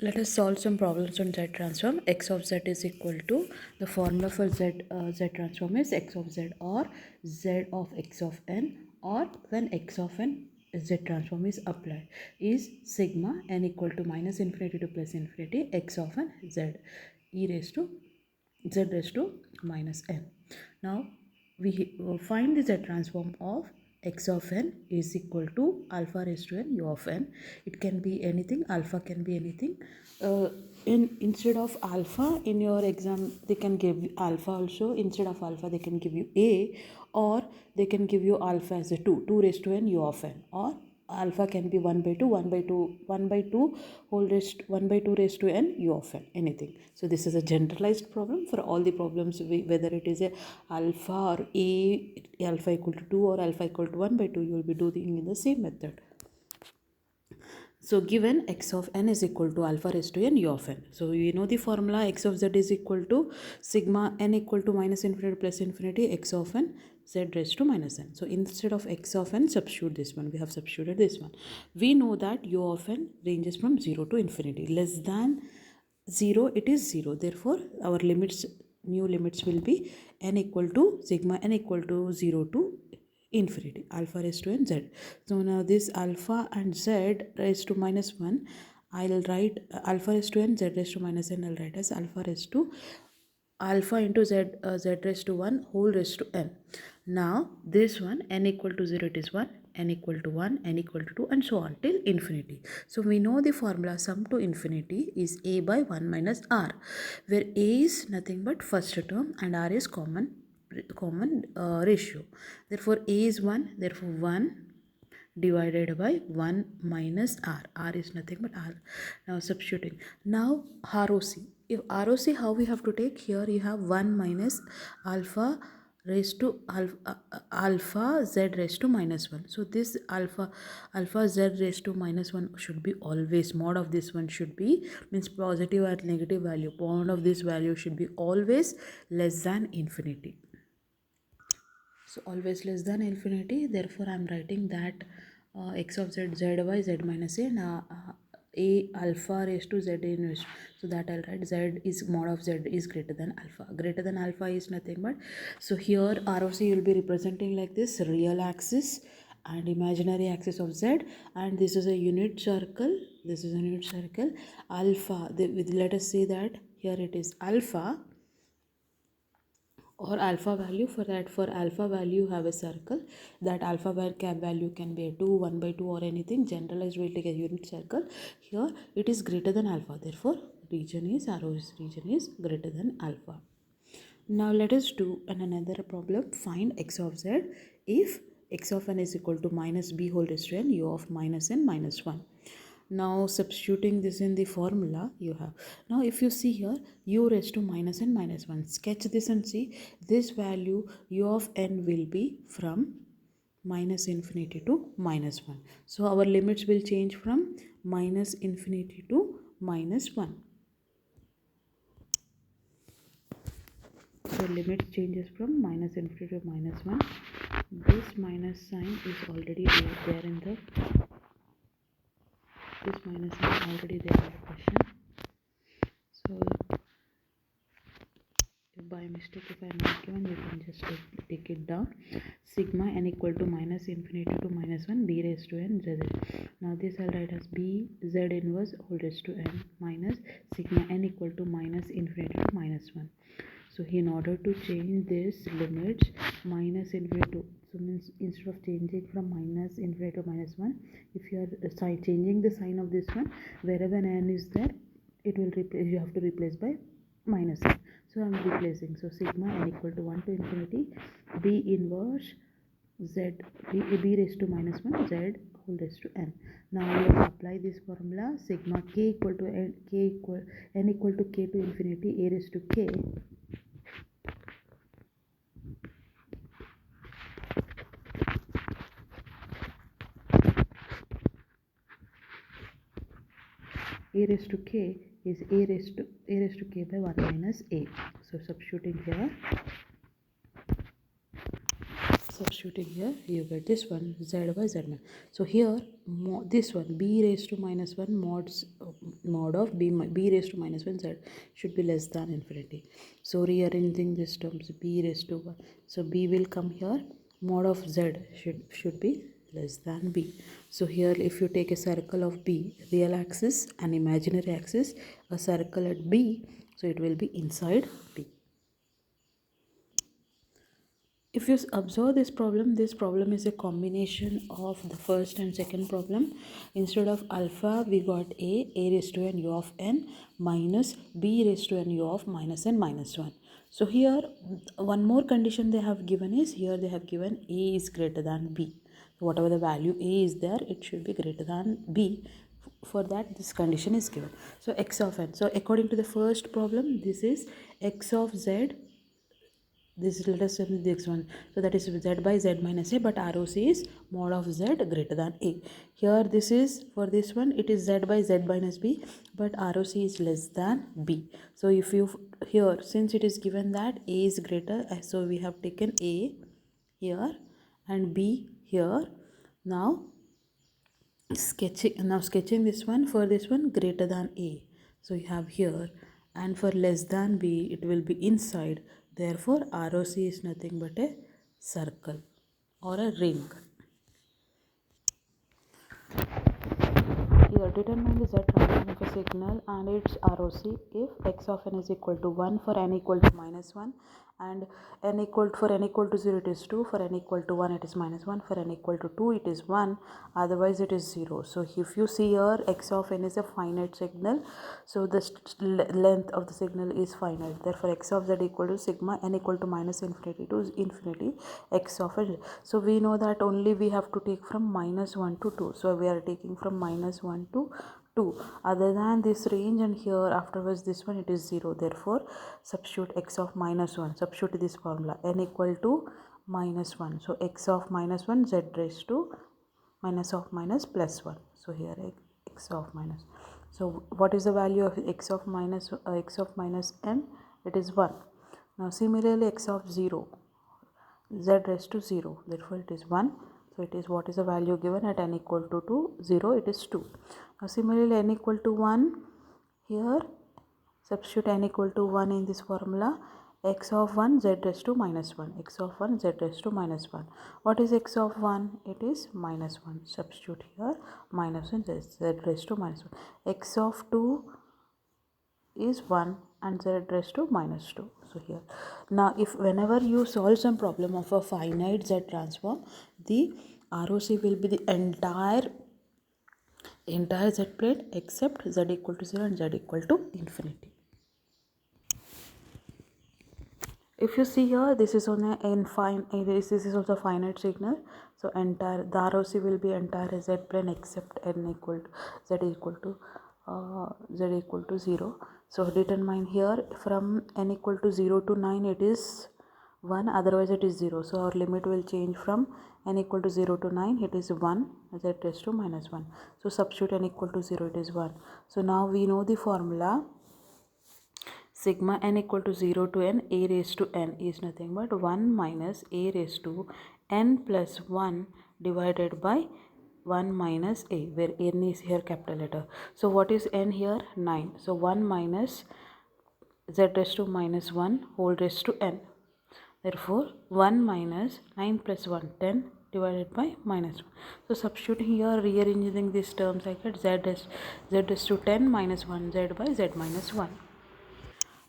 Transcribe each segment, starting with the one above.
Let us solve some problems on Z transform. X of Z is equal to, the formula for Z transform is X of Z or Z of X of N, or when X of N Z transform is applied, is sigma n equal to minus infinity to plus infinity X of N Z e raised to Z raised to minus N. Now we find the Z transform of X of N is equal to alpha raised to n U of N. It can be anything, alpha can be anything. Instead of alpha in your exam, they can give you alpha also. Instead of alpha, they can give you A, or they can give you alpha as a 2 raised to n U of N, or alpha can be 1 by 2, 1 by 2, 1 by 2 whole raised 1 by 2 raised to n U of n, anything. So this is a generalized problem for all the problems, whether it is a alpha or a alpha equal to 2 or alpha equal to 1 by 2, you will be doing in the same method. So given x of n is equal to alpha raised to n U of n. So you know the formula, x of z is equal to sigma n equal to minus infinity plus infinity x of n z raised to minus n. So instead of x of n, substitute this one. We have substituted this one. We know that U of n ranges from 0 to infinity. Less than 0, it is 0. Therefore, our limits, new limits will be n equal to sigma n equal to 0 to infinity, alpha raised to n z. So now this alpha and z raised to minus 1, I'll write alpha raised to n, z raised to minus n, I'll write as alpha raised to alpha into z, z raised to 1 whole raised to n. Now this one, n equal to 0, it is 1, n equal to 1, n equal to 2, and so on till infinity. So we know the formula sum to infinity is a by 1 minus r, where a is nothing but first term and r is common ratio. Therefore a is 1, therefore 1 divided by 1 minus r. R is nothing but r. Now substituting. Now ROC. If ROC, how we have to take? Here you have 1 minus alpha raised to alpha z raised to minus 1. So this alpha z raised to minus 1 should be always, mod of this one should be, means positive or negative value, mod of this value should be always less than infinity. So always less than infinity. Therefore I am writing that x of z, z by z minus a, and a alpha raised to z inverse. So that I'll write z is mod of z is greater than alpha. Greater than alpha is nothing but, so here ROC will be representing like this: real axis and imaginary axis of z, and this is a unit circle. This is a unit circle. Alpha, let us say that here it is alpha or alpha value. For that, for alpha value have a circle. That alpha value can be a 2, 1 by 2, or anything. Generalized we'll take a unit circle. Here it is greater than alpha, therefore region is region is greater than alpha. Now let us do another problem. Find x of z if x of n is equal to minus b whole raised to n u of minus n minus 1. Now substituting this in the formula, you have, now if you see here, u raised to minus n minus 1, sketch this and see this value u of n will be from minus infinity to minus 1. So our limits will change from minus infinity to minus 1. So limit changes from minus infinity to minus 1. This minus sign is already there in the, this minus sign already there in the question. So if by mistake if I am not given, you can just take it down. Sigma n equal to minus infinity to minus 1 b raised to n z. Now this I'll write as b z inverse whole raised to n minus sigma n equal to minus infinity to minus 1. So in order to change this limits minus infinity to, so means instead of changing from minus infinity to minus 1, if you are changing the sign of this one, wherever n is there, it will replace, you have to replace by minus n. So I am replacing. So sigma n equal to 1 to infinity b inverse z b raised to minus 1 z whole raised to n. Now we have to apply this formula. Sigma k equal to n, n equal to k to infinity a raised to k a raised to k is a raised to k by 1 minus a. So substituting here, substituting here, you get this one z by z minus. So here this one b raised to minus 1 mod of b raised to minus 1 z should be less than infinity. So rearranging these terms, b raised to 1, so b will come here, mod of z should be less than b. So here if you take a circle of b, real axis and imaginary axis, a circle at b, so it will be inside b. If you observe this problem is a combination of the first and second problem. Instead of alpha, we got a raised to n u of n minus b raised to n u of minus n minus 1. So here, one more condition they have given is, here they have given a is greater than b. So whatever the value a is there, it should be greater than b. For that, this condition is given. So x of n. So according to the first problem, this is x of z, this is, let us say this one, so that is z by z minus a, but ROC is mod of z greater than a. Here this is, for this one it is z by z minus b, but ROC is less than b. So if you, here since it is given that a is greater, so we have taken a here and b here. Now sketching this one, for this one greater than a, so you have here, and for less than b it will be inside, therefore ROC is nothing but a circle or a ring. Here determine the z transform of a signal and its ROC if x of n is equal to 1 for n equal to minus 1, and for n equal to 0 it is 2, for n equal to 1 it is minus 1, for n equal to 2 it is 1, otherwise it is 0. So if you see here, x of n is a finite signal, so the length of the signal is finite, therefore x of z equal to sigma n equal to minus infinity to infinity x of n. So we know that only we have to take from minus 1 to 2, so we are taking from minus 1 to 2 other than this range, and here afterwards this one it is 0, therefore substitute x of minus 1, substitute this formula, n equal to minus 1, so x of minus 1 z raised to minus of minus plus 1, so here x of minus. So what is the value of x of minus n? It is 1. Now similarly x of 0, z raised to 0, therefore it is 1. So it is, what is the value given at n equal to 2, 0, it is 2. Now similarly n equal to 1, here substitute n equal to 1 in this formula, x of 1 z raised to minus 1, x of 1 z raised to minus 1. What is x of 1? It is minus 1. Substitute here minus 1 z raised to minus 1. X of 2 is 1 and z raised to minus 2. So here, now if whenever you solve some problem of a finite z transform, the ROC will be the entire z plane except z equal to 0 and z equal to infinity. If you see here, this is on this is also finite signal, so entire the ROC will be entire z plane except n equal to z equal to 0. So determine here, from n equal to 0 to 9 it is 1, otherwise it is 0. So our limit will change from n equal to 0 to 9, it is 1, z raised to minus 1. So substitute n equal to 0, it is 1. So now we know the formula, sigma n equal to 0 to n, a raised to n is nothing but 1 minus a raised to n plus 1 divided by 1 minus a, where n is here capital letter. So what is n here? 9. So 1 minus z raised to minus 1 whole raised to n. Therefore 1 minus 9 plus 1, 10 divided by minus 1. So substituting here, rearranging these terms, I get z raised to 10 minus 1 z by z minus 1.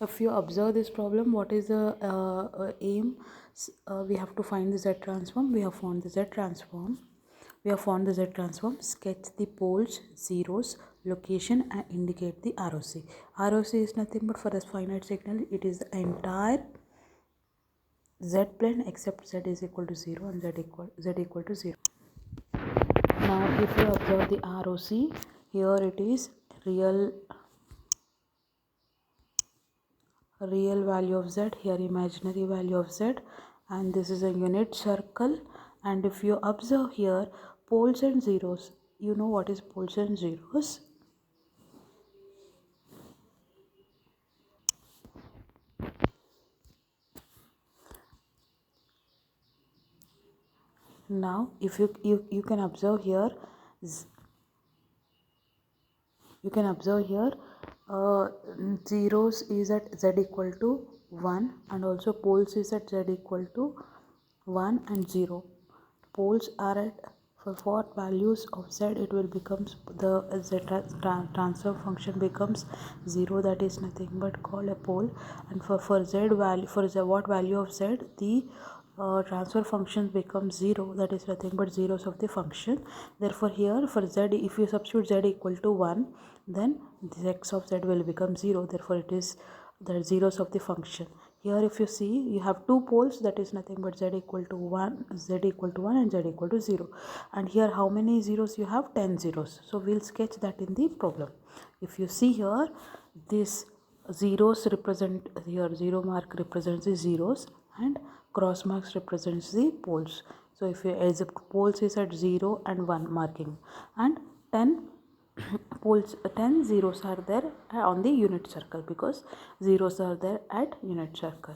If you observe this problem, what is the aim? We have to find the z transform. We have found the z transform. Sketch the poles, zeros, location and indicate the ROC. ROC is nothing but, for a finite signal, it is the entire z plane except z is equal to 0 and z equal to 0. Now if you observe the ROC, here it is real value of z, here imaginary value of z, and this is a unit circle. And if you observe here, poles and zeros, you know what is poles and zeros? Now if you can observe here, you can observe here zeros is at z equal to 1, and also poles is at z equal to 1 and 0. Poles are at, for what values of z it will becomes, the z transfer function becomes 0, that is nothing but called a pole. And for z value, for z, what value of z, the transfer function becomes 0, that is nothing but zeros of the function. Therefore here for z, if you substitute z equal to 1, then the x of z will become 0, therefore it is the zeros of the function. Here if you see, you have two poles, that is nothing but z equal to 1, z equal to 1 and z equal to 0. And here how many zeros you have? 10 zeros. So we'll sketch that in the problem. If you see here, this zeros represent, here 0 mark represents the zeros and cross marks represents the poles. So if you, as the poles is at 0 and 1 marking, and 10 poles, 10 zeros are there on the unit circle, because zeros are there at unit circle.